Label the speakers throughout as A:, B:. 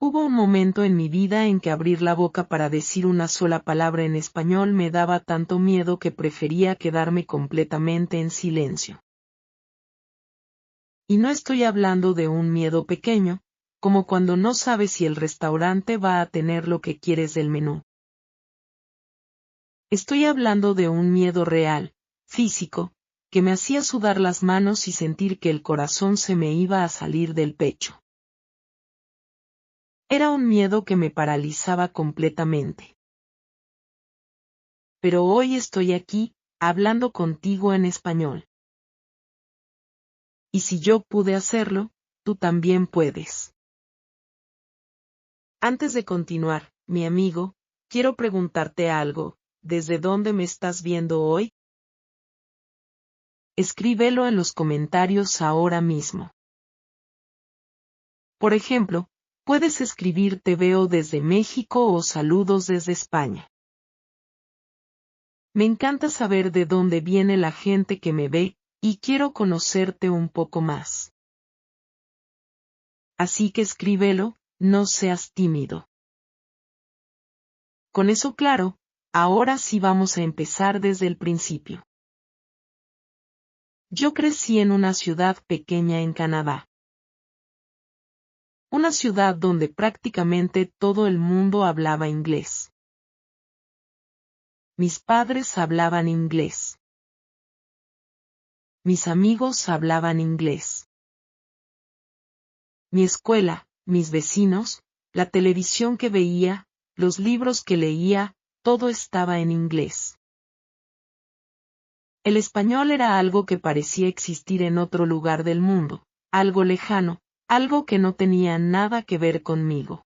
A: Hubo un momento en mi vida en que abrir la boca para decir una sola palabra en español me daba tanto miedo que prefería quedarme completamente en silencio. Y no estoy hablando de un miedo pequeño, como cuando no sabes si el restaurante va a tener lo que quieres del menú. Estoy hablando de un miedo real, físico, que me hacía sudar las manos y sentir que el corazón se me iba a salir del pecho. Era un miedo que me paralizaba completamente. Pero hoy estoy aquí, hablando contigo en español. Y si yo pude hacerlo, tú también puedes. Antes de continuar, mi amigo, quiero preguntarte algo. ¿Desde dónde me estás viendo hoy? Escríbelo en los comentarios ahora mismo. Por ejemplo, puedes escribir te veo desde México o saludos desde España. Me encanta saber de dónde viene la gente que me ve, y quiero conocerte un poco más. Así que escríbelo, no seas tímido. Con eso claro, ahora sí vamos a empezar desde el principio. Yo crecí en una ciudad pequeña en Canadá. Una ciudad donde prácticamente todo el mundo hablaba inglés. Mis padres hablaban inglés. Mis amigos hablaban inglés. Mi escuela, mis vecinos, la televisión que veía, los libros que leía, todo estaba en inglés. El español era algo que parecía existir en otro lugar del mundo, algo lejano, algo que no tenía nada que ver conmigo.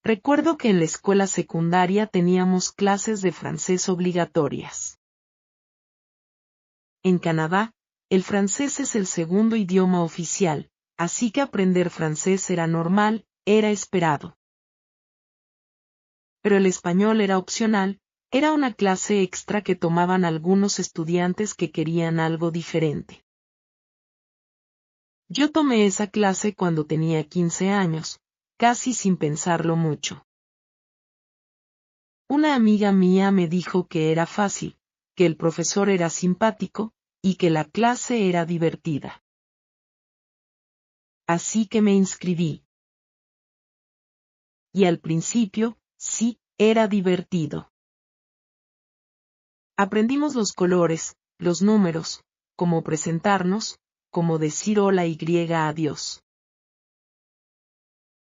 A: Recuerdo que en la escuela secundaria teníamos clases de francés obligatorias. En Canadá, el francés es el segundo idioma oficial, así que aprender francés era normal, era esperado. Pero el español era opcional, era una clase extra que tomaban algunos estudiantes que querían algo diferente. Yo tomé esa clase cuando tenía 15 años, casi sin pensarlo mucho. Una amiga mía me dijo que era fácil, que el profesor era simpático, y que la clase era divertida. Así que me inscribí. Y al principio, sí, era divertido. Aprendimos los colores, los números, cómo presentarnos, cómo decir hola y a Dios.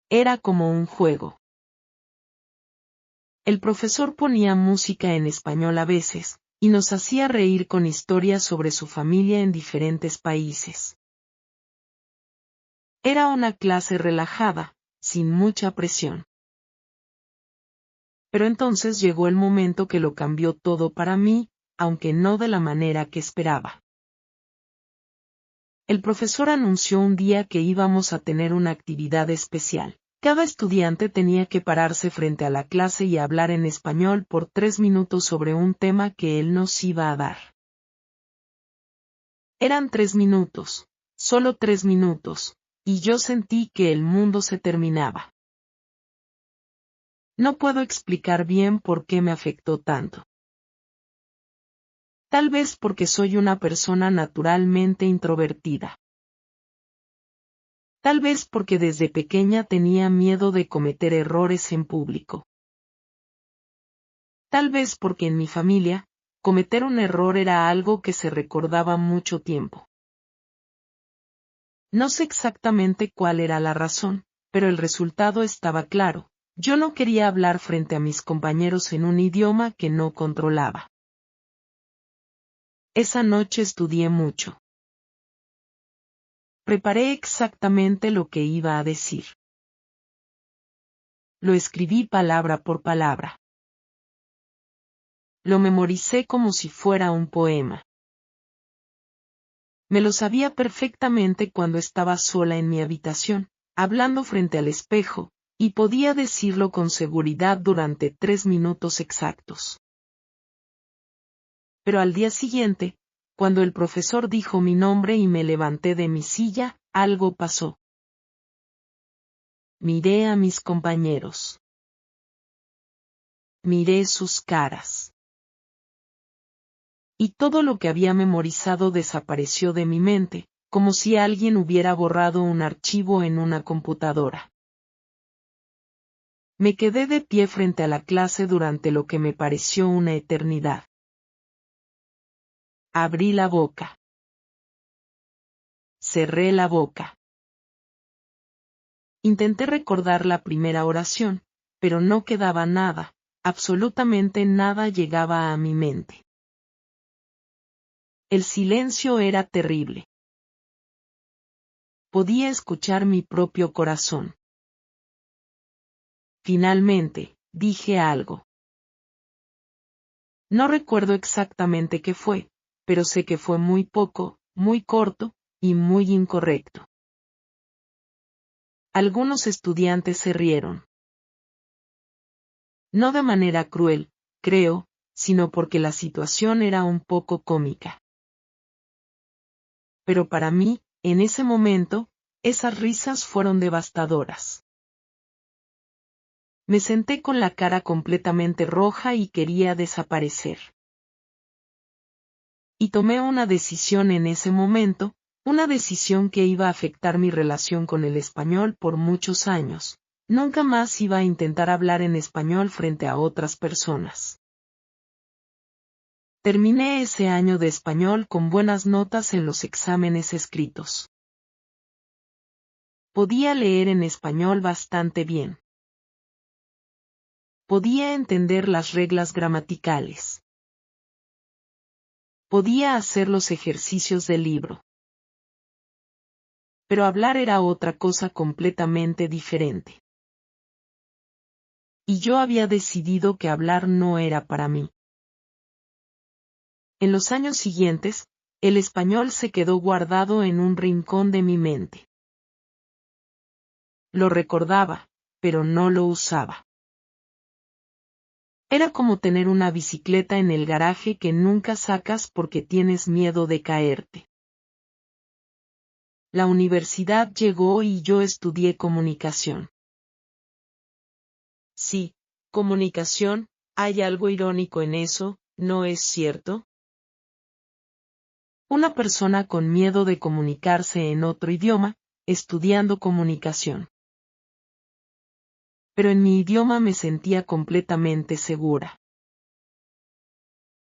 A: Era como un juego. El profesor ponía música en español a veces, y nos hacía reír con historias sobre su familia en diferentes países. Era una clase relajada, sin mucha presión. Pero entonces llegó el momento que lo cambió todo para mí, aunque no de la manera que esperaba. El profesor anunció un día que íbamos a tener una actividad especial. Cada estudiante tenía que pararse frente a la clase y hablar en español por 3 minutos sobre un tema que él nos iba a dar. Eran 3 minutos, solo 3 minutos, y yo sentí que el mundo se terminaba. No puedo explicar bien por qué me afectó tanto. Tal vez porque soy una persona naturalmente introvertida. Tal vez porque desde pequeña tenía miedo de cometer errores en público. Tal vez porque en mi familia, cometer un error era algo que se recordaba mucho tiempo. No sé exactamente cuál era la razón, pero el resultado estaba claro. Yo no quería hablar frente a mis compañeros en un idioma que no controlaba. Esa noche estudié mucho. Preparé exactamente lo que iba a decir. Lo escribí palabra por palabra. Lo memoricé como si fuera un poema. Me lo sabía perfectamente cuando estaba sola en mi habitación, hablando frente al espejo, y podía decirlo con seguridad durante 3 minutos exactos. Pero al día siguiente, cuando el profesor dijo mi nombre y me levanté de mi silla, algo pasó. Miré a mis compañeros. Miré sus caras. Y todo lo que había memorizado desapareció de mi mente, como si alguien hubiera borrado un archivo en una computadora. Me quedé de pie frente a la clase durante lo que me pareció una eternidad. Abrí la boca. Cerré la boca. Intenté recordar la primera oración, pero no quedaba nada, absolutamente nada llegaba a mi mente. El silencio era terrible. Podía escuchar mi propio corazón. Finalmente, dije algo. No recuerdo exactamente qué fue, pero sé que fue muy poco, muy corto, y muy incorrecto. Algunos estudiantes se rieron. No de manera cruel, creo, sino porque la situación era un poco cómica. Pero para mí, en ese momento, esas risas fueron devastadoras. Me senté con la cara completamente roja y quería desaparecer. Y tomé una decisión en ese momento, una decisión que iba a afectar mi relación con el español por muchos años. Nunca más iba a intentar hablar en español frente a otras personas. Terminé ese año de español con buenas notas en los exámenes escritos. Podía leer en español bastante bien. Podía entender las reglas gramaticales. Podía hacer los ejercicios del libro. Pero hablar era otra cosa completamente diferente. Y yo había decidido que hablar no era para mí. En los años siguientes, el español se quedó guardado en un rincón de mi mente. Lo recordaba, pero no lo usaba. Era como tener una bicicleta en el garaje que nunca sacas porque tienes miedo de caerte. La universidad llegó y yo estudié comunicación. Sí, comunicación, hay algo irónico en eso, ¿no es cierto? Una persona con miedo de comunicarse en otro idioma, estudiando comunicación. Pero en mi idioma me sentía completamente segura.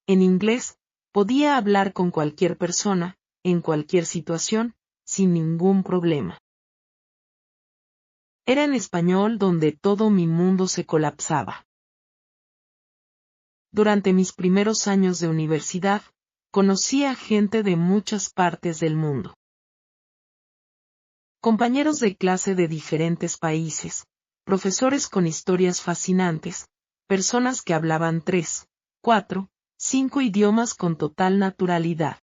A: En inglés, podía hablar con cualquier persona, en cualquier situación, sin ningún problema. Era en español donde todo mi mundo se colapsaba. Durante mis primeros años de universidad, conocí a gente de muchas partes del mundo. Compañeros de clase de diferentes países, profesores con historias fascinantes, personas que hablaban 3, 4, 5 idiomas con total naturalidad.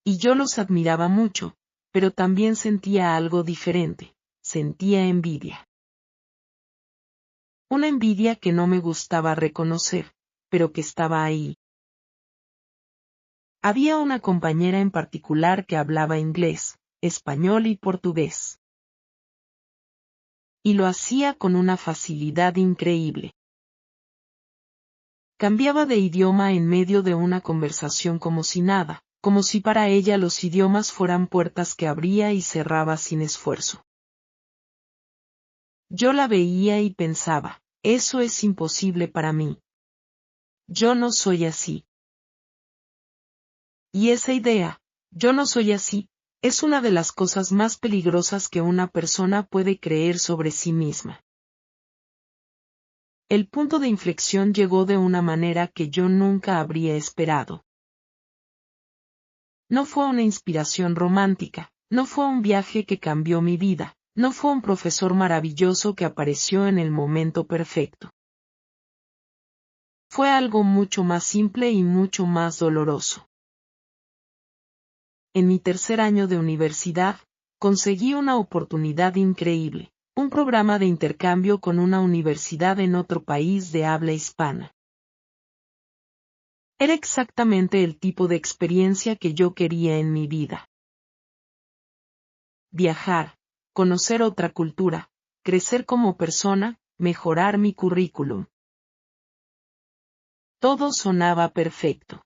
A: Y yo los admiraba mucho, pero también sentía algo diferente, sentía envidia. Una envidia que no me gustaba reconocer, pero que estaba ahí. Había una compañera en particular que hablaba inglés, español y portugués. Y lo hacía con una facilidad increíble. Cambiaba de idioma en medio de una conversación como si nada, como si para ella los idiomas fueran puertas que abría y cerraba sin esfuerzo. Yo la veía y pensaba, eso es imposible para mí. Yo no soy así. Y esa idea, yo no soy así, es una de las cosas más peligrosas que una persona puede creer sobre sí misma. El punto de inflexión llegó de una manera que yo nunca habría esperado. No fue una inspiración romántica, no fue un viaje que cambió mi vida, no fue un profesor maravilloso que apareció en el momento perfecto. Fue algo mucho más simple y mucho más doloroso. En mi tercer año de universidad, conseguí una oportunidad increíble, un programa de intercambio con una universidad en otro país de habla hispana. Era exactamente el tipo de experiencia que yo quería en mi vida. Viajar, conocer otra cultura, crecer como persona, mejorar mi currículum. Todo sonaba perfecto.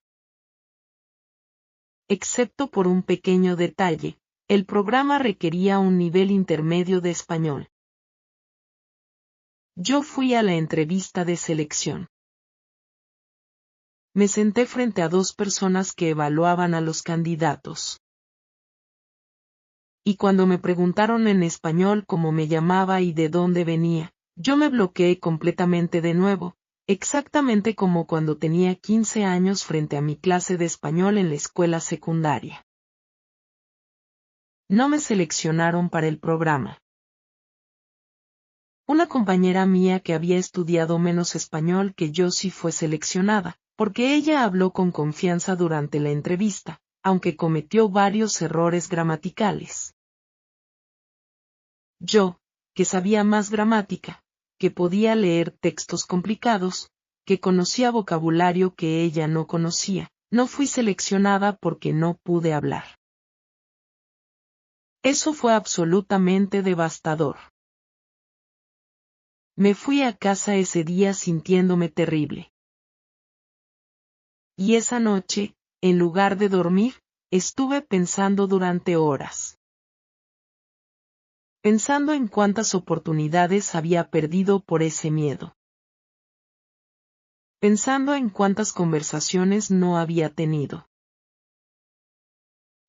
A: Excepto por un pequeño detalle, el programa requería un nivel intermedio de español. Yo fui a la entrevista de selección. Me senté frente a dos personas que evaluaban a los candidatos. Y cuando me preguntaron en español cómo me llamaba y de dónde venía, yo me bloqueé completamente de nuevo, exactamente como cuando tenía 15 años frente a mi clase de español en la escuela secundaria. No me seleccionaron para el programa. Una compañera mía que había estudiado menos español que yo sí fue seleccionada, porque ella habló con confianza durante la entrevista, aunque cometió varios errores gramaticales. Yo, que sabía más gramática, que podía leer textos complicados, que conocía vocabulario que ella no conocía, no fui seleccionada porque no pude hablar. Eso fue absolutamente devastador. Me fui a casa ese día sintiéndome terrible. Y esa noche, en lugar de dormir, estuve pensando durante horas. Pensando en cuántas oportunidades había perdido por ese miedo. Pensando en cuántas conversaciones no había tenido.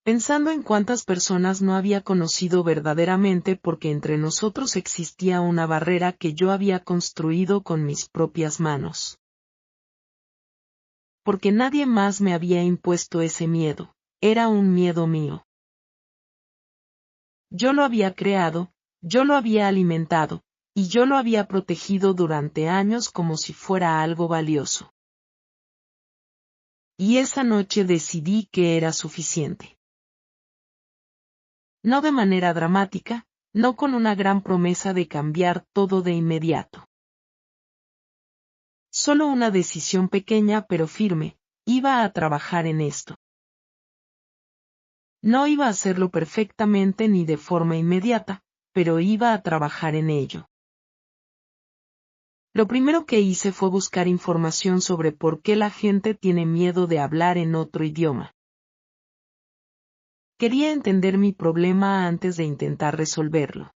A: Pensando en cuántas personas no había conocido verdaderamente porque entre nosotros existía una barrera que yo había construido con mis propias manos. Porque nadie más me había impuesto ese miedo, era un miedo mío. Yo lo había creado, yo lo había alimentado, y yo lo había protegido durante años como si fuera algo valioso. Y esa noche decidí que era suficiente. No de manera dramática, no con una gran promesa de cambiar todo de inmediato. Solo una decisión pequeña pero firme, iba a trabajar en esto. No iba a hacerlo perfectamente ni de forma inmediata, pero iba a trabajar en ello. Lo primero que hice fue buscar información sobre por qué la gente tiene miedo de hablar en otro idioma. Quería entender mi problema antes de intentar resolverlo.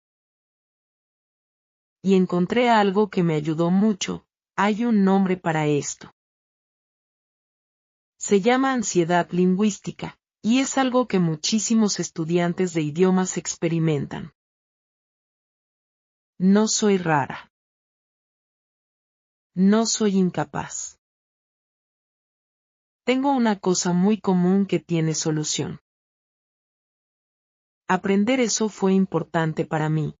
A: Y encontré algo que me ayudó mucho, hay un nombre para esto. Se llama ansiedad lingüística, y es algo que muchísimos estudiantes de idiomas experimentan. No soy rara. No soy incapaz. Tengo una cosa muy común que tiene solución. Aprender eso fue importante para mí.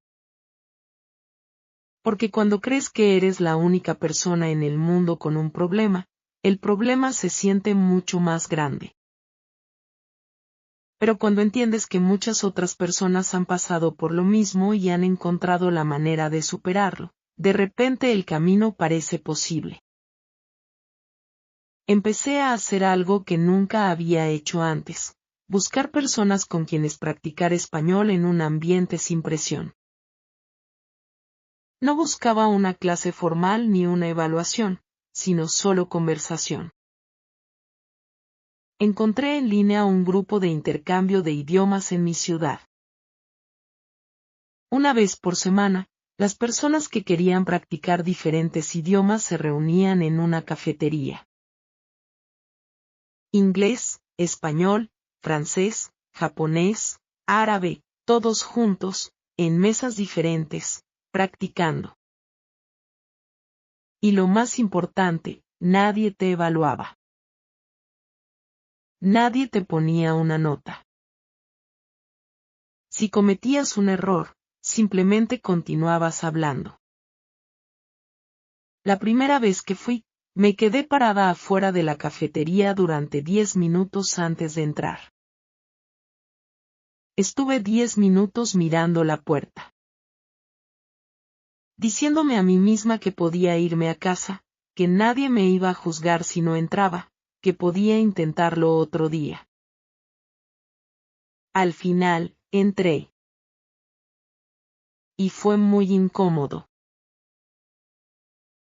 A: Porque cuando crees que eres la única persona en el mundo con un problema, el problema se siente mucho más grande. Pero cuando entiendes que muchas otras personas han pasado por lo mismo y han encontrado la manera de superarlo, de repente el camino parece posible. Empecé a hacer algo que nunca había hecho antes, buscar personas con quienes practicar español en un ambiente sin presión. No buscaba una clase formal ni una evaluación, sino solo conversación. Encontré en línea un grupo de intercambio de idiomas en mi ciudad. Una vez por semana, las personas que querían practicar diferentes idiomas se reunían en una cafetería. Inglés, español, francés, japonés, árabe, todos juntos, en mesas diferentes, practicando. Y lo más importante, nadie te evaluaba. Nadie te ponía una nota. Si cometías un error, simplemente continuabas hablando. La primera vez que fui, me quedé parada afuera de la cafetería durante 10 minutos antes de entrar. Estuve 10 minutos mirando la puerta. Diciéndome a mí misma que podía irme a casa, que nadie me iba a juzgar si no entraba, que podía intentarlo otro día. Al final, entré. y fue muy incómodo.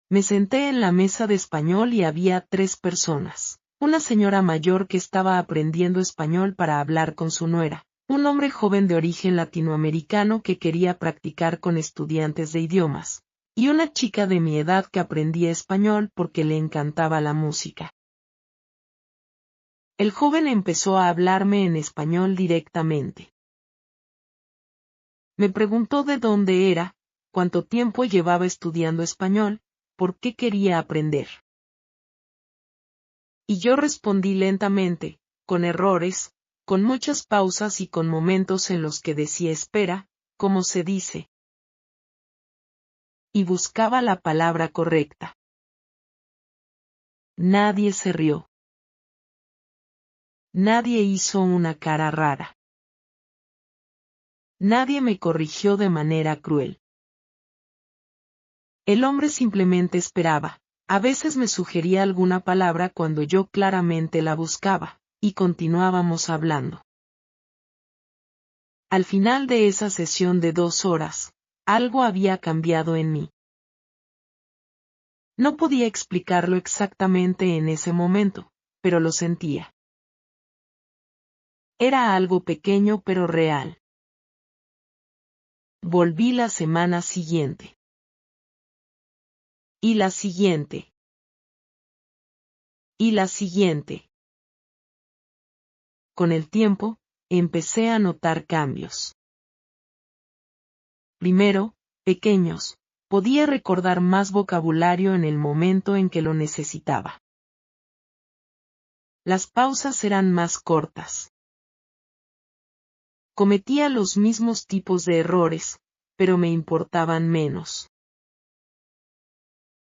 A: Me senté en la mesa de español y había 3 personas. Una señora mayor que estaba aprendiendo español para hablar con su nuera, un hombre joven de origen latinoamericano que quería practicar con estudiantes de idiomas, y una chica de mi edad que aprendía español porque le encantaba la música. El joven empezó a hablarme en español directamente. Me preguntó de dónde era, cuánto tiempo llevaba estudiando español, por qué quería aprender. Y yo respondí lentamente, con errores, con muchas pausas y con momentos en los que decía espera, como se dice. Y buscaba la palabra correcta. Nadie se rió. Nadie hizo una cara rara. Nadie me corrigió de manera cruel. El hombre simplemente esperaba. A veces me sugería alguna palabra cuando yo claramente la buscaba, y continuábamos hablando. Al final de esa sesión de 2 horas, algo había cambiado en mí. No podía explicarlo exactamente en ese momento, pero lo sentía. Era algo pequeño pero real. Volví la semana siguiente. Y la siguiente. Y la siguiente. Con el tiempo, empecé a notar cambios. Primero, pequeños, podía recordar más vocabulario en el momento en que lo necesitaba. Las pausas eran más cortas. Cometía los mismos tipos de errores, pero me importaban menos.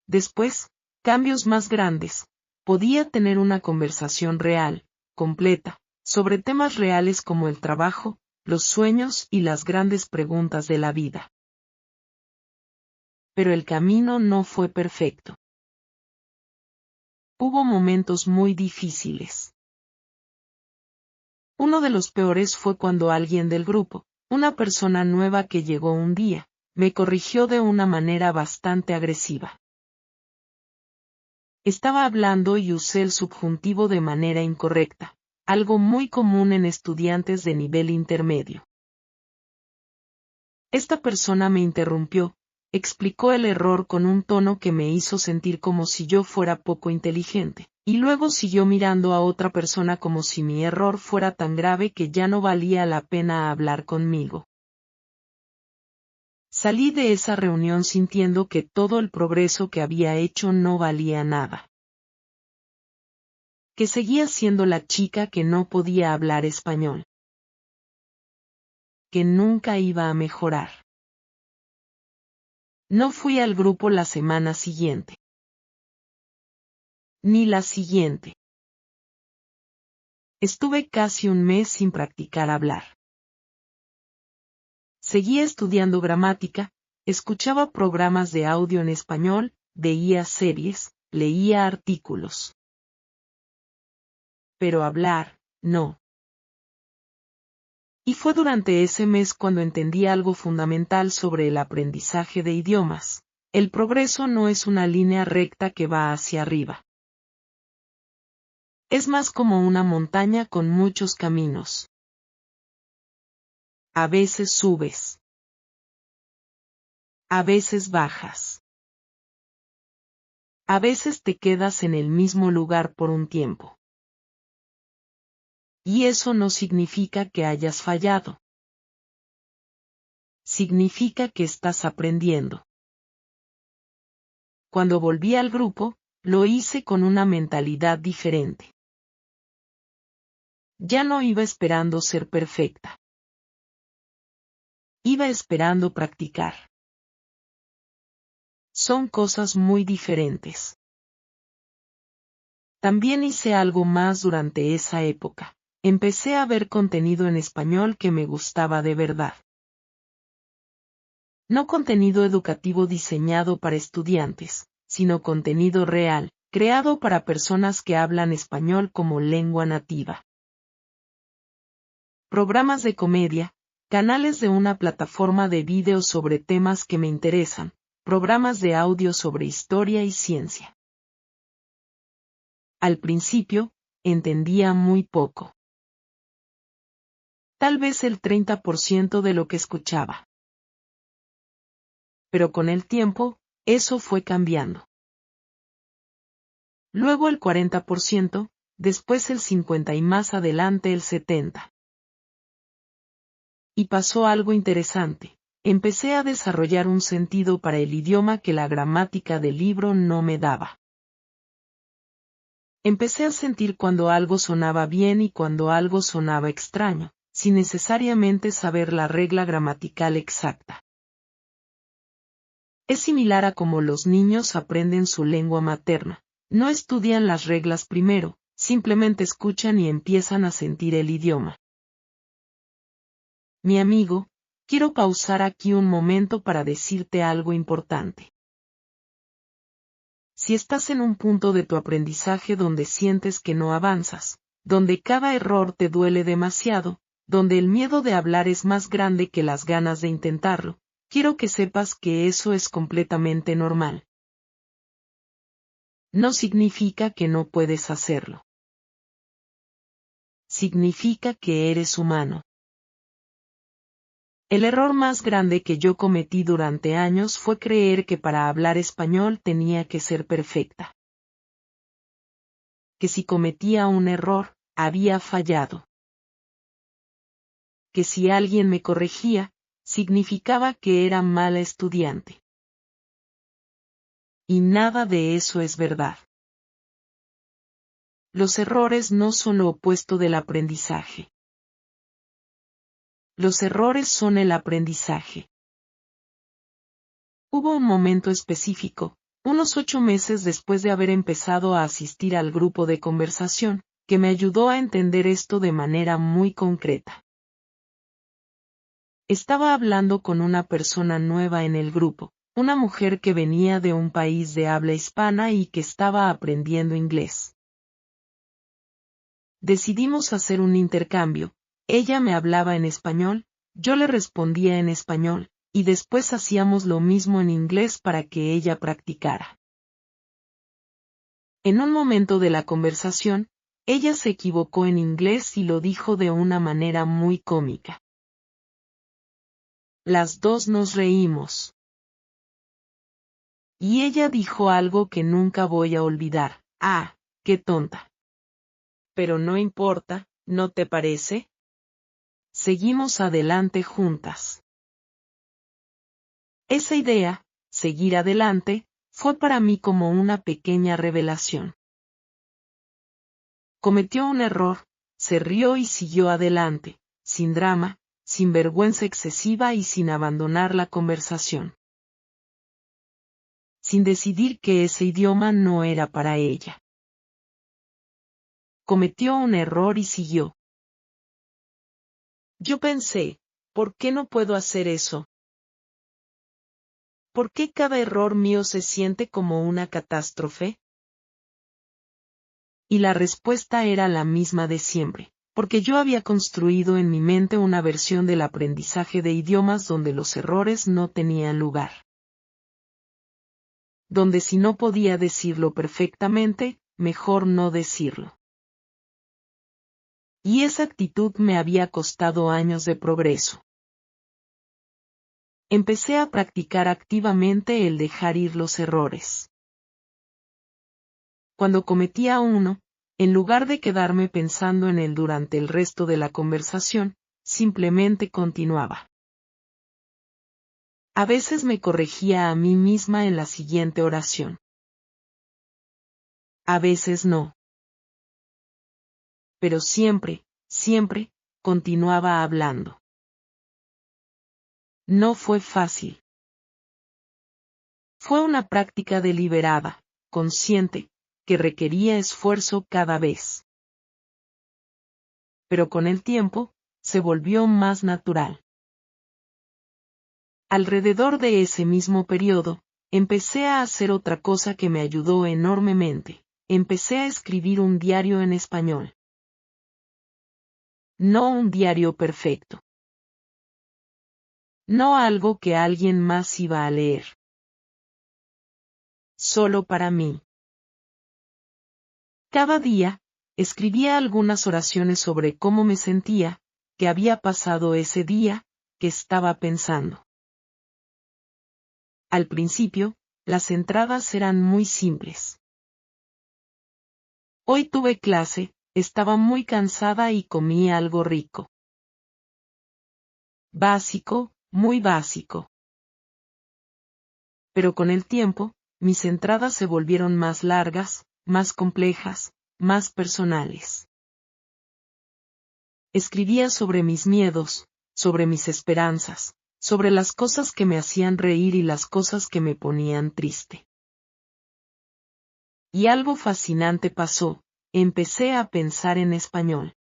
A: Después, cambios más grandes, podía tener una conversación real, completa, sobre temas reales como el trabajo, los sueños y las grandes preguntas de la vida. Pero el camino no fue perfecto. Hubo momentos muy difíciles. Uno de los peores fue cuando alguien del grupo, una persona nueva que llegó un día, me corrigió de una manera bastante agresiva. Estaba hablando y usé el subjuntivo de manera incorrecta, algo muy común en estudiantes de nivel intermedio. Esta persona me interrumpió, explicó el error con un tono que me hizo sentir como si yo fuera poco inteligente, y luego siguió mirando a otra persona como si mi error fuera tan grave que ya no valía la pena hablar conmigo. Salí de esa reunión sintiendo que todo el progreso que había hecho no valía nada. Que seguía siendo la chica que no podía hablar español. Que nunca iba a mejorar. No fui al grupo la semana siguiente. Ni la siguiente. Estuve casi un mes sin practicar hablar. Seguía estudiando gramática, escuchaba programas de audio en español, veía series, leía artículos. Pero hablar, no. Y fue durante ese mes cuando entendí algo fundamental sobre el aprendizaje de idiomas. El progreso no es una línea recta que va hacia arriba. Es más como una montaña con muchos caminos. A veces subes. A veces bajas. A veces te quedas en el mismo lugar por un tiempo. Y eso no significa que hayas fallado. Significa que estás aprendiendo. Cuando volví al grupo, lo hice con una mentalidad diferente. Ya no iba esperando ser perfecta. Iba esperando practicar. Son cosas muy diferentes. También hice algo más durante esa época. Empecé a ver contenido en español que me gustaba de verdad. No contenido educativo diseñado para estudiantes, sino contenido real, creado para personas que hablan español como lengua nativa. Programas de comedia, canales de una plataforma de vídeos sobre temas que me interesan, programas de audio sobre historia y ciencia. Al principio, entendía muy poco. Tal vez el 30% de lo que escuchaba. Pero con el tiempo, eso fue cambiando. Luego el 40%, después el 50% y más adelante el 70%. Y pasó algo interesante. Empecé a desarrollar un sentido para el idioma que la gramática del libro no me daba. Empecé a sentir cuando algo sonaba bien y cuando algo sonaba extraño, sin necesariamente saber la regla gramatical exacta. Es similar a cómo los niños aprenden su lengua materna. No estudian las reglas primero, simplemente escuchan y empiezan a sentir el idioma. Mi amigo, quiero pausar aquí un momento para decirte algo importante. Si estás en un punto de tu aprendizaje donde sientes que no avanzas, donde cada error te duele demasiado, donde el miedo de hablar es más grande que las ganas de intentarlo, quiero que sepas que eso es completamente normal. No significa que no puedes hacerlo. Significa que eres humano. El error más grande que yo cometí durante años fue creer que para hablar español tenía que ser perfecta. Que si cometía un error, había fallado. Que si alguien me corregía, significaba que era mala estudiante. Y nada de eso es verdad. Los errores no son lo opuesto del aprendizaje. Los errores son el aprendizaje. Hubo un momento específico, unos 8 meses después de haber empezado a asistir al grupo de conversación, que me ayudó a entender esto de manera muy concreta. Estaba hablando con una persona nueva en el grupo, una mujer que venía de un país de habla hispana y que estaba aprendiendo inglés. Decidimos hacer un intercambio, ella me hablaba en español, yo le respondía en español, y después hacíamos lo mismo en inglés para que ella practicara. En un momento de la conversación, ella se equivocó en inglés y lo dijo de una manera muy cómica. Las dos nos reímos. Y ella dijo algo que nunca voy a olvidar. Ah, qué tonta. Pero no importa, ¿no te parece? Seguimos adelante juntas. Esa idea, seguir adelante, fue para mí como una pequeña revelación. Cometió un error, se rió y siguió adelante, sin drama, sin vergüenza excesiva y sin abandonar la conversación. Sin decidir que ese idioma no era para ella. Cometió un error y siguió. Yo pensé, ¿por qué no puedo hacer eso? ¿Por qué cada error mío se siente como una catástrofe? Y la respuesta era la misma de siempre, porque yo había construido en mi mente una versión del aprendizaje de idiomas donde los errores no tenían lugar. Donde si no podía decirlo perfectamente, mejor no decirlo. Y esa actitud me había costado años de progreso. Empecé a practicar activamente el dejar ir los errores. Cuando cometía uno, en lugar de quedarme pensando en él durante el resto de la conversación, simplemente continuaba. A veces me corregía a mí misma en la siguiente oración. A veces no. Pero siempre, continuaba hablando. No fue fácil. Fue una práctica deliberada, consciente, que requería esfuerzo cada vez. Pero con el tiempo, se volvió más natural. Alrededor de ese mismo periodo, empecé a hacer otra cosa que me ayudó enormemente. Empecé a escribir un diario en español. No un diario perfecto. No algo que alguien más iba a leer. Solo para mí. Cada día, escribía algunas oraciones sobre cómo me sentía, qué había pasado ese día, qué estaba pensando. Al principio, las entradas eran muy simples. Hoy tuve clase, estaba muy cansada y comí algo rico. Básico, muy básico. Pero con el tiempo, mis entradas se volvieron más largas, más complejas, más personales. Escribía sobre mis miedos, sobre mis esperanzas, sobre las cosas que me hacían reír y las cosas que me ponían triste. Y algo fascinante pasó, empecé a pensar en español.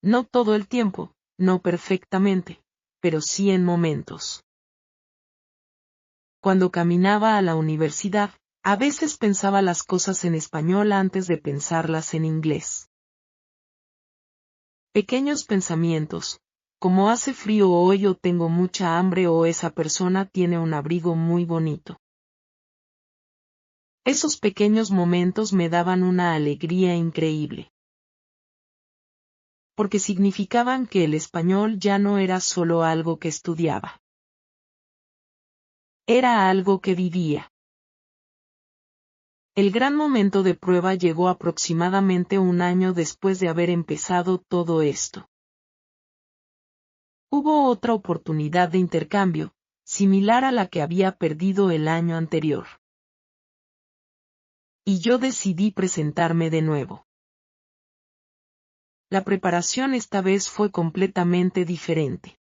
A: No todo el tiempo, no perfectamente, pero sí en momentos. Cuando caminaba a la universidad, a veces pensaba las cosas en español antes de pensarlas en inglés. Pequeños pensamientos, como hace frío hoy o tengo mucha hambre o esa persona tiene un abrigo muy bonito. Esos pequeños momentos me daban una alegría increíble. Porque significaban que el español ya no era solo algo que estudiaba. Era algo que vivía. El gran momento de prueba llegó aproximadamente un año después de haber empezado todo esto. Hubo otra oportunidad de intercambio, similar a la que había perdido el año anterior. Y yo decidí presentarme de nuevo. La preparación esta vez fue completamente diferente.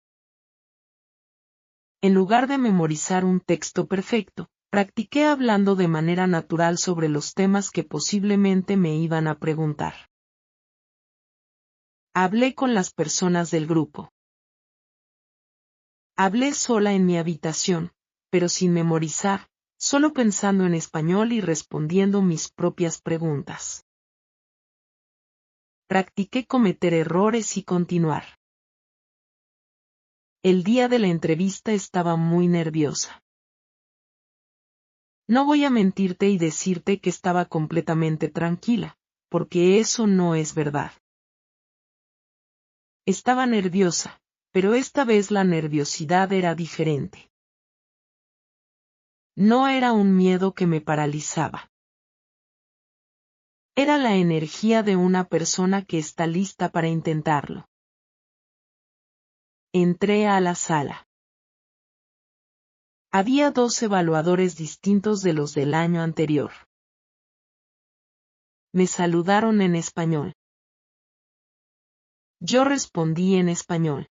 A: En lugar de memorizar un texto perfecto, practiqué hablando de manera natural sobre los temas que posiblemente me iban a preguntar. Hablé con las personas del grupo. Hablé sola en mi habitación, pero sin memorizar, solo pensando en español y respondiendo mis propias preguntas. Practiqué cometer errores y continuar. El día de la entrevista estaba muy nerviosa. No voy a mentirte y decirte que estaba completamente tranquila, porque eso no es verdad. Estaba nerviosa, pero esta vez la nerviosidad era diferente. No era un miedo que me paralizaba. Era la energía de una persona que está lista para intentarlo. Entré a la sala. Había 2 evaluadores distintos de los del año anterior. Me saludaron en español. Yo respondí en español.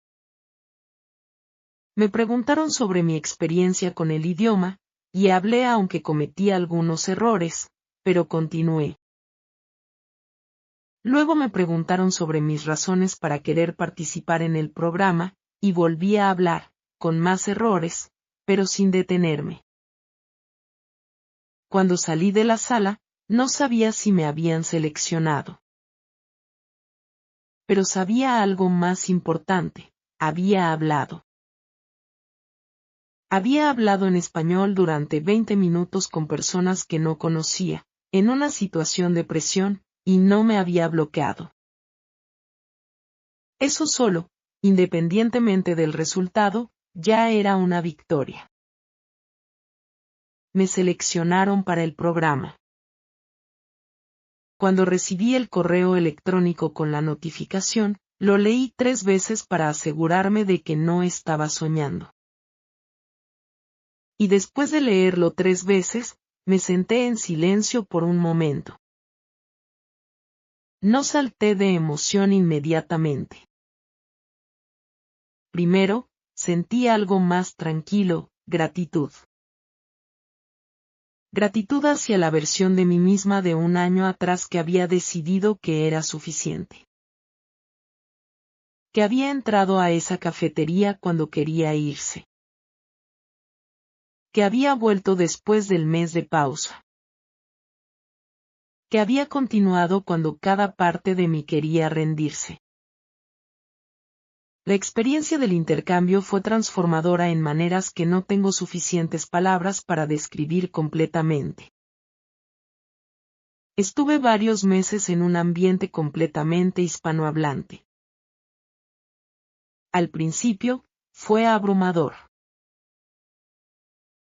A: Me preguntaron sobre mi experiencia con el idioma, y hablé aunque cometí algunos errores, pero continué. Luego me preguntaron sobre mis razones para querer participar en el programa, y volví a hablar, con más errores, pero sin detenerme. Cuando salí de la sala, no sabía si me habían seleccionado. Pero sabía algo más importante, había hablado. Había hablado en español durante 20 minutos con personas que no conocía, en una situación de presión, y no me había bloqueado. Eso solo, independientemente del resultado, ya era una victoria. Me seleccionaron para el programa. Cuando recibí el correo electrónico con la notificación, lo leí 3 veces para asegurarme de que no estaba soñando. Y después de leerlo 3 veces, me senté en silencio por un momento. No salté de emoción inmediatamente. Primero, sentí algo más tranquilo, gratitud. Gratitud hacia la versión de mí misma de un año atrás que había decidido que era suficiente. Que había entrado a esa cafetería cuando quería irse. Que había vuelto después del mes de pausa. Que había continuado cuando cada parte de mí quería rendirse. La experiencia del intercambio fue transformadora en maneras que no tengo suficientes palabras para describir completamente. Estuve varios meses en un ambiente completamente hispanohablante. Al principio, fue abrumador.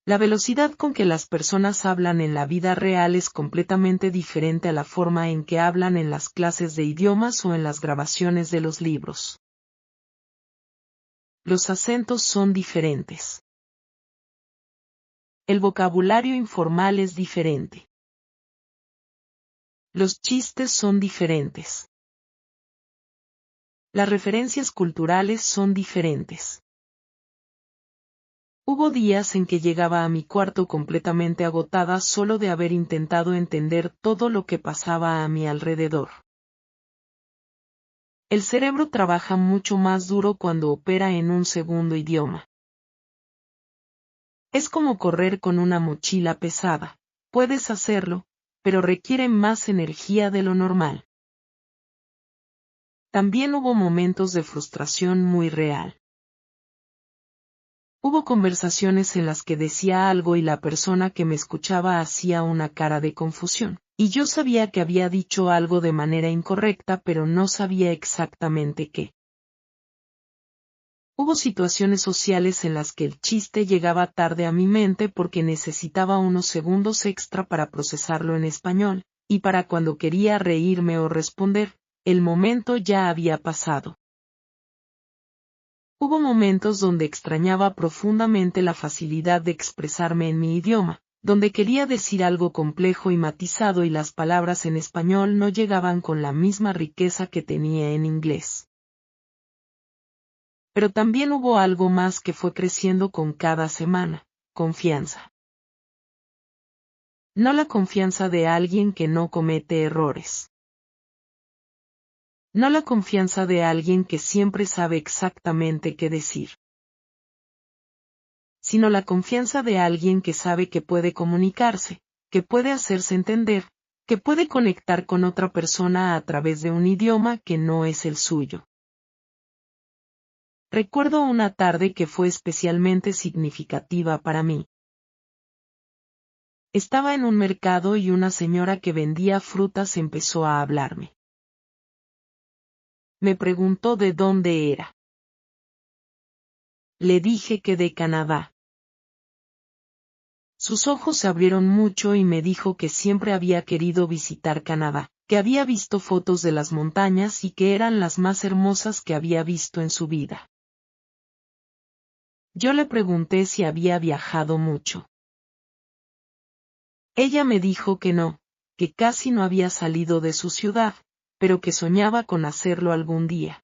A: La velocidad con que las personas hablan en la vida real es completamente diferente a la forma en que hablan en las clases de idiomas o en las grabaciones de los libros. Los acentos son diferentes. El vocabulario informal es diferente. Los chistes son diferentes. Las referencias culturales son diferentes. Hubo días en que llegaba a mi cuarto completamente agotada solo de haber intentado entender todo lo que pasaba a mi alrededor. El cerebro trabaja mucho más duro cuando opera en un segundo idioma. Es como correr con una mochila pesada. Puedes hacerlo, pero requiere más energía de lo normal. También hubo momentos de frustración muy real. Hubo conversaciones en las que decía algo y la persona que me escuchaba hacía una cara de confusión, y yo sabía que había dicho algo de manera incorrecta pero no sabía exactamente qué. Hubo situaciones sociales en las que el chiste llegaba tarde a mi mente porque necesitaba unos segundos extra para procesarlo en español, y para cuando quería reírme o responder, el momento ya había pasado. Hubo momentos donde extrañaba profundamente la facilidad de expresarme en mi idioma, donde quería decir algo complejo y matizado y las palabras en español no llegaban con la misma riqueza que tenía en inglés. Pero también hubo algo más que fue creciendo con cada semana: confianza. No la confianza de alguien que no comete errores. No la confianza de alguien que siempre sabe exactamente qué decir. Sino la confianza de alguien que sabe que puede comunicarse, que puede hacerse entender, que puede conectar con otra persona a través de un idioma que no es el suyo. Recuerdo una tarde que fue especialmente significativa para mí. Estaba en un mercado y una señora que vendía frutas empezó a hablarme. Me preguntó de dónde era. Le dije que de Canadá. Sus ojos se abrieron mucho y me dijo que siempre había querido visitar Canadá, que había visto fotos de las montañas y que eran las más hermosas que había visto en su vida. Yo le pregunté si había viajado mucho. Ella me dijo que no, que casi no había salido de su ciudad, pero que soñaba con hacerlo algún día.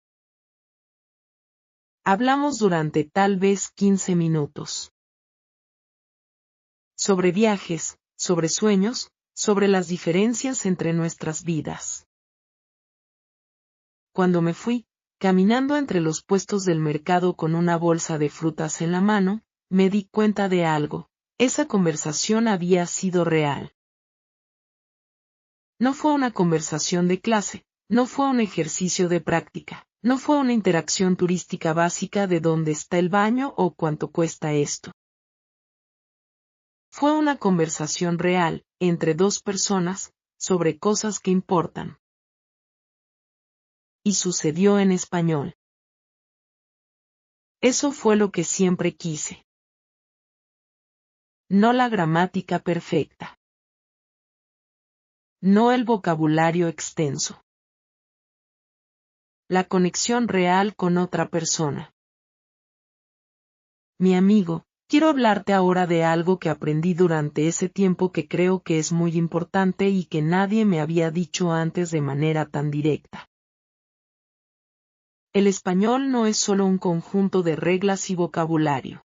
A: Hablamos durante tal vez 15 minutos. Sobre viajes, sobre sueños, sobre las diferencias entre nuestras vidas. Cuando me fui, caminando entre los puestos del mercado con una bolsa de frutas en la mano, me di cuenta de algo: esa conversación había sido real. No fue una conversación de clase, no fue un ejercicio de práctica, no fue una interacción turística básica de dónde está el baño o cuánto cuesta esto. Fue una conversación real, entre dos personas, sobre cosas que importan. Y sucedió en español. Eso fue lo que siempre quise. No la gramática perfecta. No el vocabulario extenso. La conexión real con otra persona. Mi amigo, quiero hablarte ahora de algo que aprendí durante ese tiempo que creo que es muy importante y que nadie me había dicho antes de manera tan directa. El español no es solo un conjunto de reglas y vocabulario.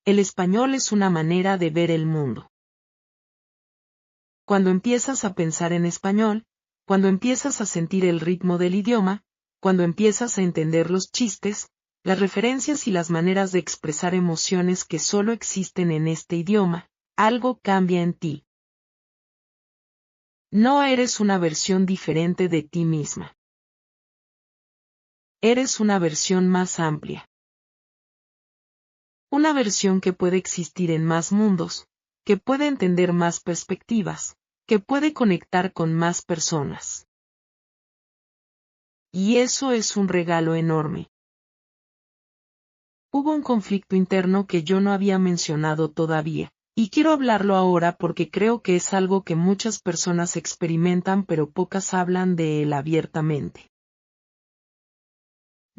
A: El español es una manera de ver el mundo. Cuando empiezas a pensar en español, cuando empiezas a sentir el ritmo del idioma, cuando empiezas a entender los chistes, las referencias y las maneras de expresar emociones que solo existen en este idioma, algo cambia en ti. No eres una versión diferente de ti misma. Eres una versión más amplia. Una versión que puede existir en más mundos, que puede entender más perspectivas, que puede conectar con más personas. Y eso es un regalo enorme. Hubo un conflicto interno que yo no había mencionado todavía, y quiero hablarlo ahora porque creo que es algo que muchas personas experimentan pero pocas hablan de él abiertamente.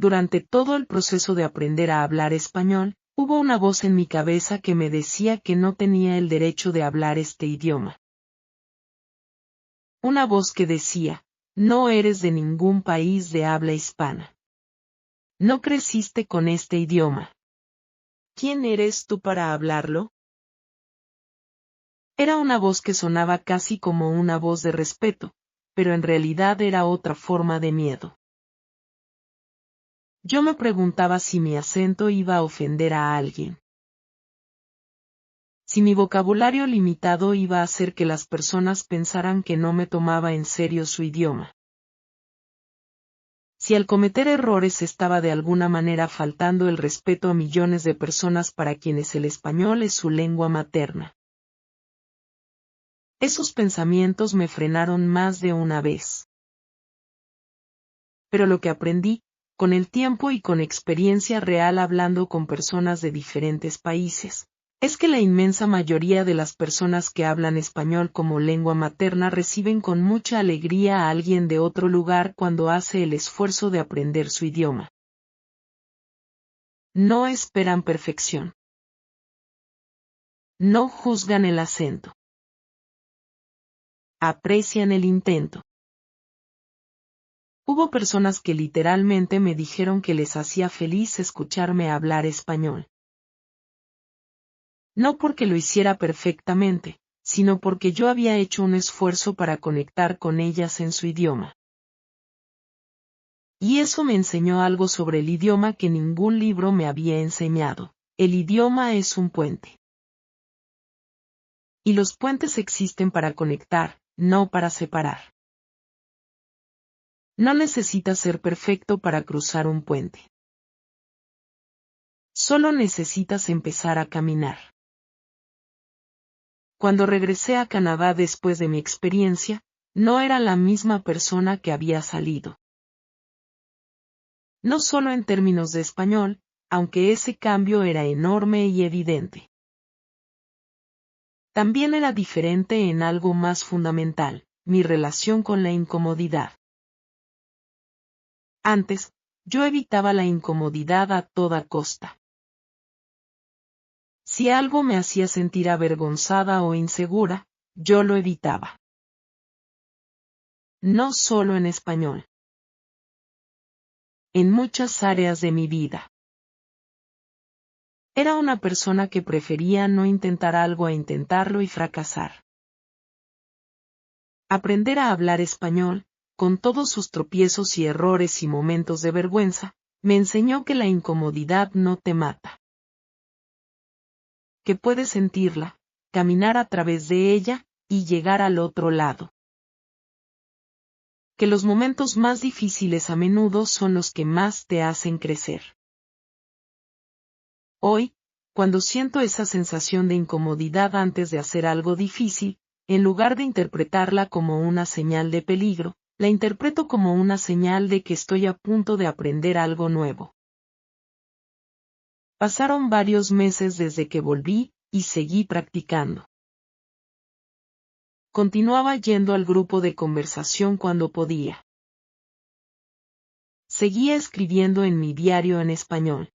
A: Durante todo el proceso de aprender a hablar español, hubo una voz en mi cabeza que me decía que no tenía el derecho de hablar este idioma. Una voz que decía, no eres de ningún país de habla hispana. No creciste con este idioma. ¿Quién eres tú para hablarlo? Era una voz que sonaba casi como una voz de respeto, pero en realidad era otra forma de miedo. Yo me preguntaba si mi acento iba a ofender a alguien. Si mi vocabulario limitado iba a hacer que las personas pensaran que no me tomaba en serio su idioma. Si al cometer errores estaba de alguna manera faltando el respeto a millones de personas para quienes el español es su lengua materna. Esos pensamientos me frenaron más de una vez. Pero lo que aprendí, con el tiempo y con experiencia real hablando con personas de diferentes países, es que la inmensa mayoría de las personas que hablan español como lengua materna reciben con mucha alegría a alguien de otro lugar cuando hace el esfuerzo de aprender su idioma. No esperan perfección. No juzgan el acento. Aprecian el intento. Hubo personas que literalmente me dijeron que les hacía feliz escucharme hablar español. No porque lo hiciera perfectamente, sino porque yo había hecho un esfuerzo para conectar con ellas en su idioma. Y eso me enseñó algo sobre el idioma que ningún libro me había enseñado. El idioma es un puente. Y los puentes existen para conectar, no para separar. No necesitas ser perfecto para cruzar un puente. Solo necesitas empezar a caminar. Cuando regresé a Canadá después de mi experiencia, no era la misma persona que había salido. No solo en términos de español, aunque ese cambio era enorme y evidente. También era diferente en algo más fundamental, mi relación con la incomodidad. Antes, yo evitaba la incomodidad a toda costa. Si algo me hacía sentir avergonzada o insegura, yo lo evitaba. No solo en español. En muchas áreas de mi vida. Era una persona que prefería no intentar algo a intentarlo y fracasar. Aprender a hablar español, con todos sus tropiezos y errores y momentos de vergüenza, me enseñó que la incomodidad no te mata. Que puedes sentirla, caminar a través de ella, y llegar al otro lado. Que los momentos más difíciles a menudo son los que más te hacen crecer. Hoy, cuando siento esa sensación de incomodidad antes de hacer algo difícil, en lugar de interpretarla como una señal de peligro, la interpreto como una señal de que estoy a punto de aprender algo nuevo. Pasaron varios meses desde que volví, y seguí practicando. Continuaba yendo al grupo de conversación cuando podía. Seguía escribiendo en mi diario en español.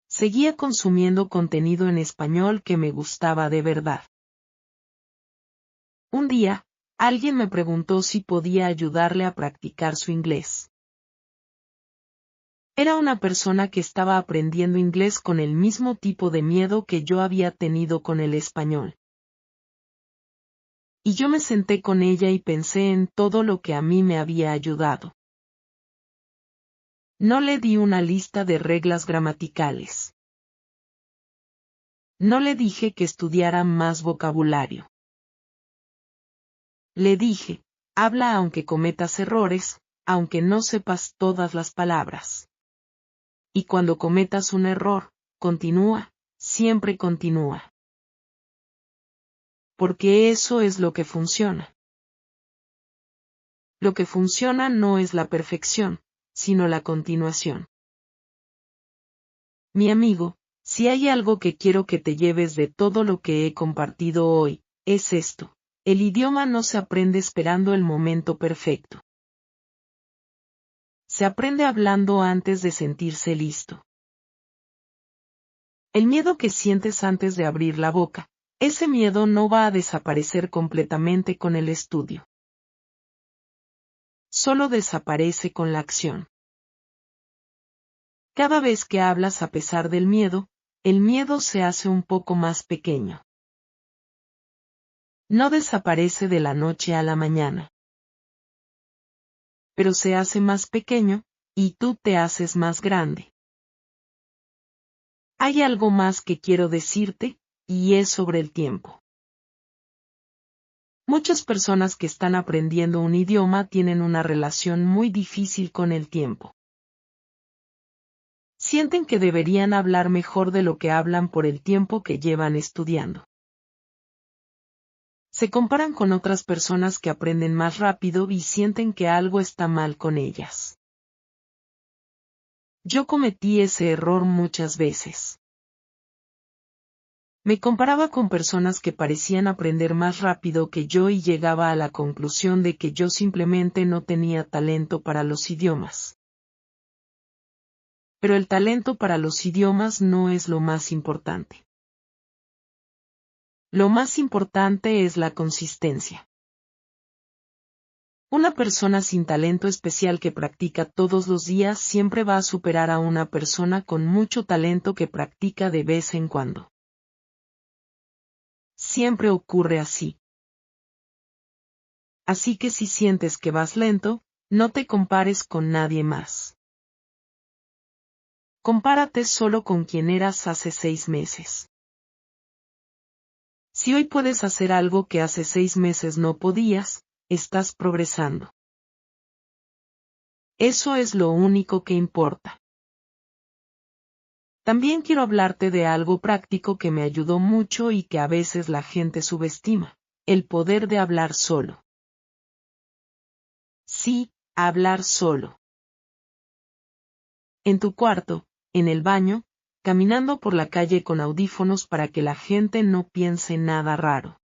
A: Seguía consumiendo contenido en español que me gustaba de verdad. Un día, alguien me preguntó si podía ayudarle a practicar su inglés. Era una persona que estaba aprendiendo inglés con el mismo tipo de miedo que yo había tenido con el español. Y yo me senté con ella y pensé en todo lo que a mí me había ayudado. No le di una lista de reglas gramaticales. No le dije que estudiara más vocabulario. Le dije, habla aunque cometas errores, aunque no sepas todas las palabras. Y cuando cometas un error, continúa, siempre continúa. Porque eso es lo que funciona. Lo que funciona no es la perfección, sino la continuación. Mi amigo, si hay algo que quiero que te lleves de todo lo que he compartido hoy, es esto: el idioma no se aprende esperando el momento perfecto. Se aprende hablando antes de sentirse listo. El miedo que sientes antes de abrir la boca, ese miedo no va a desaparecer completamente con el estudio. Solo desaparece con la acción. Cada vez que hablas a pesar del miedo, el miedo se hace un poco más pequeño. No desaparece de la noche a la mañana. Pero se hace más pequeño, y tú te haces más grande. Hay algo más que quiero decirte, y es sobre el tiempo. Muchas personas que están aprendiendo un idioma tienen una relación muy difícil con el tiempo. Sienten que deberían hablar mejor de lo que hablan por el tiempo que llevan estudiando. Se comparan con otras personas que aprenden más rápido y sienten que algo está mal con ellas. Yo cometí ese error muchas veces. Me comparaba con personas que parecían aprender más rápido que yo y llegaba a la conclusión de que yo simplemente no tenía talento para los idiomas. Pero el talento para los idiomas no es lo más importante. Lo más importante es la consistencia. Una persona sin talento especial que practica todos los días siempre va a superar a una persona con mucho talento que practica de vez en cuando. Siempre ocurre así. Así que si sientes que vas lento, no te compares con nadie más. Compárate solo con quien eras hace 6 meses. Si hoy puedes hacer algo que hace 6 meses no podías, estás progresando. Eso es lo único que importa. También quiero hablarte de algo práctico que me ayudó mucho y que a veces la gente subestima: el poder de hablar solo. Sí, hablar solo. En tu cuarto, en el baño, caminando por la calle con audífonos para que la gente no piense nada raro.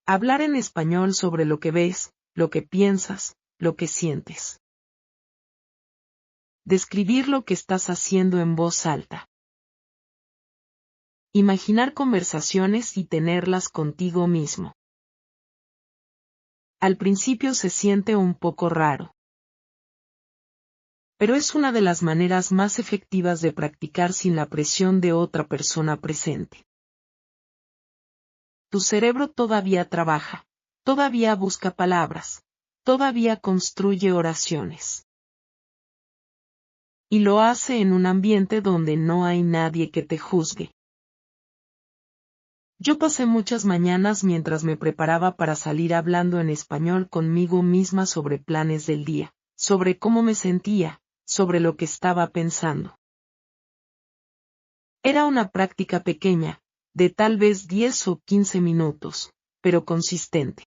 A: Hablar en español sobre lo que ves, lo que piensas, lo que sientes. Describir lo que estás haciendo en voz alta. Imaginar conversaciones y tenerlas contigo mismo. Al principio se siente un poco raro. Pero es una de las maneras más efectivas de practicar sin la presión de otra persona presente. Tu cerebro todavía trabaja, todavía busca palabras, todavía construye oraciones. Y lo hace en un ambiente donde no hay nadie que te juzgue. Yo pasé muchas mañanas mientras me preparaba para salir hablando en español conmigo misma sobre planes del día, sobre cómo me sentía, sobre lo que estaba pensando. Era una práctica pequeña, de tal vez 10 o 15 minutos, pero consistente.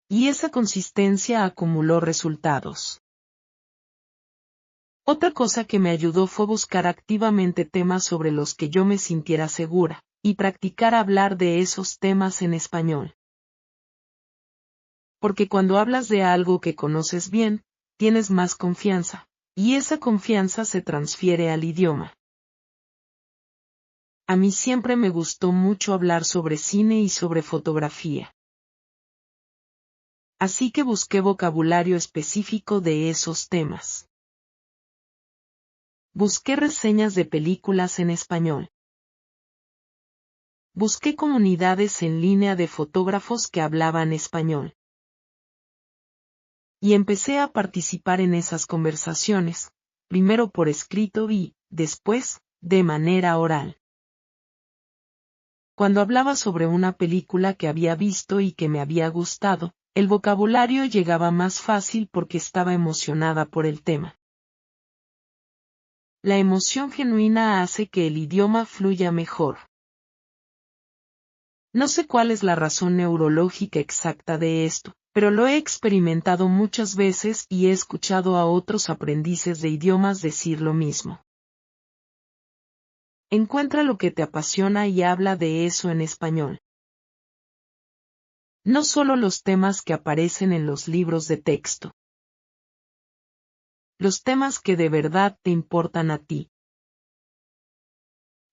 A: Y esa consistencia acumuló resultados. Otra cosa que me ayudó fue buscar activamente temas sobre los que yo me sintiera segura, y practicar hablar de esos temas en español. Porque cuando hablas de algo que conoces bien, tienes más confianza, y esa confianza se transfiere al idioma. A mí siempre me gustó mucho hablar sobre cine y sobre fotografía. Así que busqué vocabulario específico de esos temas. Busqué reseñas de películas en español. Busqué comunidades en línea de fotógrafos que hablaban español. Y empecé a participar en esas conversaciones, primero por escrito y, después, de manera oral. Cuando hablaba sobre una película que había visto y que me había gustado, El vocabulario llegaba más fácil porque estaba emocionada por el tema. La emoción genuina hace que el idioma fluya mejor. No sé cuál es la razón neurológica exacta de esto, pero lo he experimentado muchas veces y he escuchado a otros aprendices de idiomas decir lo mismo. Encuentra lo que te apasiona y habla de eso en español. No solo los temas que aparecen en los libros de texto. Los temas que de verdad te importan a ti.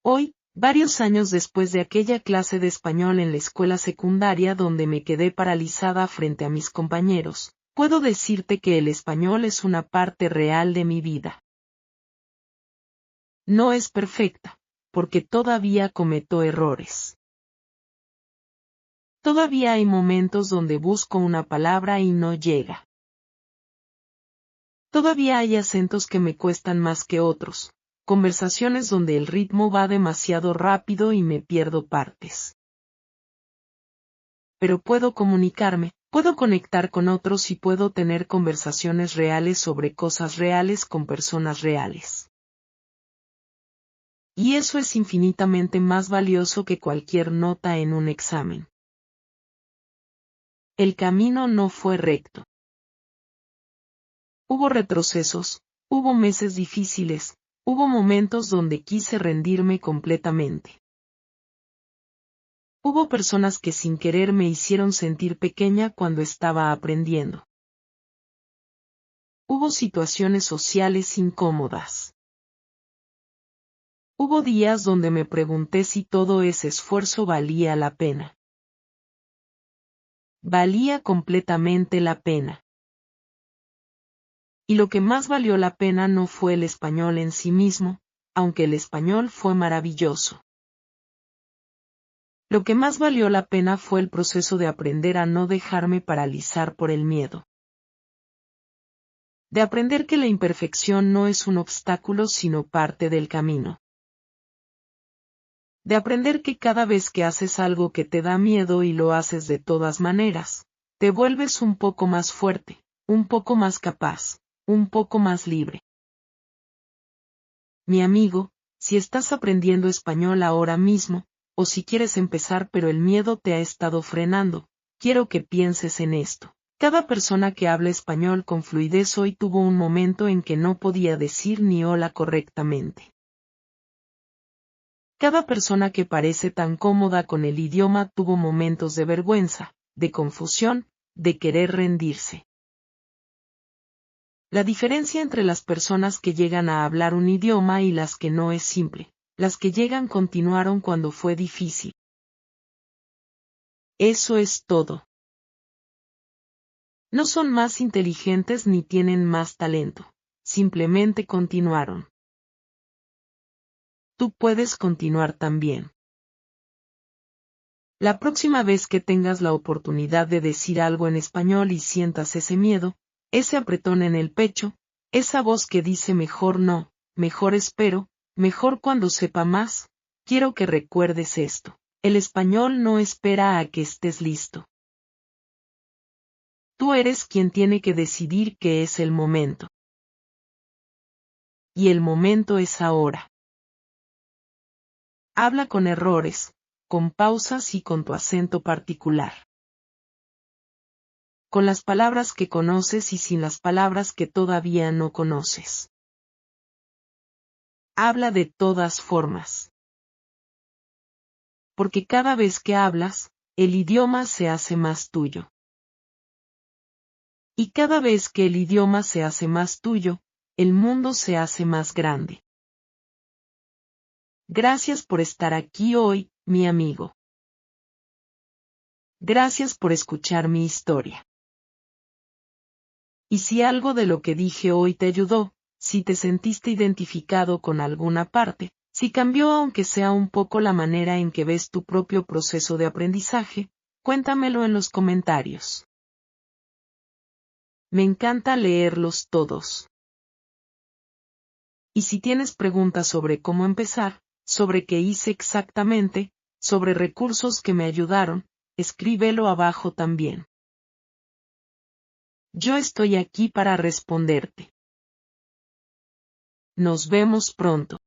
A: Hoy, varios años después de aquella clase de español en la escuela secundaria donde me quedé paralizada frente a mis compañeros, puedo decirte que el español es una parte real de mi vida. No es perfecta, porque todavía cometo errores. Todavía hay momentos donde busco una palabra y no llega. Todavía hay acentos que me cuestan más que otros, conversaciones donde el ritmo va demasiado rápido y me pierdo partes. Pero puedo comunicarme, puedo conectar con otros y puedo tener conversaciones reales sobre cosas reales con personas reales. Y eso es infinitamente más valioso que cualquier nota en un examen. El camino no fue recto. Hubo retrocesos, hubo meses difíciles, hubo momentos donde quise rendirme completamente. Hubo personas que sin querer me hicieron sentir pequeña cuando estaba aprendiendo. Hubo situaciones sociales incómodas. Hubo días donde me pregunté si todo ese esfuerzo valía la pena. Valía completamente la pena. Y lo que más valió la pena no fue el español en sí mismo, aunque el español fue maravilloso. Lo que más valió la pena fue el proceso de aprender a no dejarme paralizar por el miedo. De aprender que la imperfección no es un obstáculo sino parte del camino. De aprender que cada vez que haces algo que te da miedo y lo haces de todas maneras, te vuelves un poco más fuerte, un poco más capaz, un poco más libre. Mi amigo, si estás aprendiendo español ahora mismo, o si quieres empezar pero el miedo te ha estado frenando, quiero que pienses en esto. Cada persona que habla español con fluidez hoy tuvo un momento en que no podía decir ni hola correctamente. Cada persona que parece tan cómoda con el idioma tuvo momentos de vergüenza, de confusión, de querer rendirse. La diferencia entre las personas que llegan a hablar un idioma y las que no es simple. Las que llegan continuaron cuando fue difícil. Eso es todo. No son más inteligentes ni tienen más talento. Simplemente continuaron. Tú puedes continuar también. La próxima vez que tengas la oportunidad de decir algo en español y sientas ese miedo, ese apretón en el pecho, esa voz que dice mejor no, mejor espero, mejor cuando sepa más, quiero que recuerdes esto. El español no espera a que estés listo. Tú eres quien tiene que decidir qué es el momento. Y el momento es ahora. Habla con errores, con pausas y con tu acento particular. Con las palabras que conoces y sin las palabras que todavía no conoces. Habla de todas formas. Porque cada vez que hablas, el idioma se hace más tuyo. Y cada vez que el idioma se hace más tuyo, el mundo se hace más grande. Gracias por estar aquí hoy, mi amigo. Gracias por escuchar mi historia. Y si algo de lo que dije hoy te ayudó, si te sentiste identificado con alguna parte, si cambió aunque sea un poco la manera en que ves tu propio proceso de aprendizaje, cuéntamelo en los comentarios. Me encanta leerlos todos. Y si tienes preguntas sobre cómo empezar, sobre qué hice exactamente, sobre recursos que me ayudaron, escríbelo abajo también. Yo estoy aquí para responderte. Nos vemos pronto.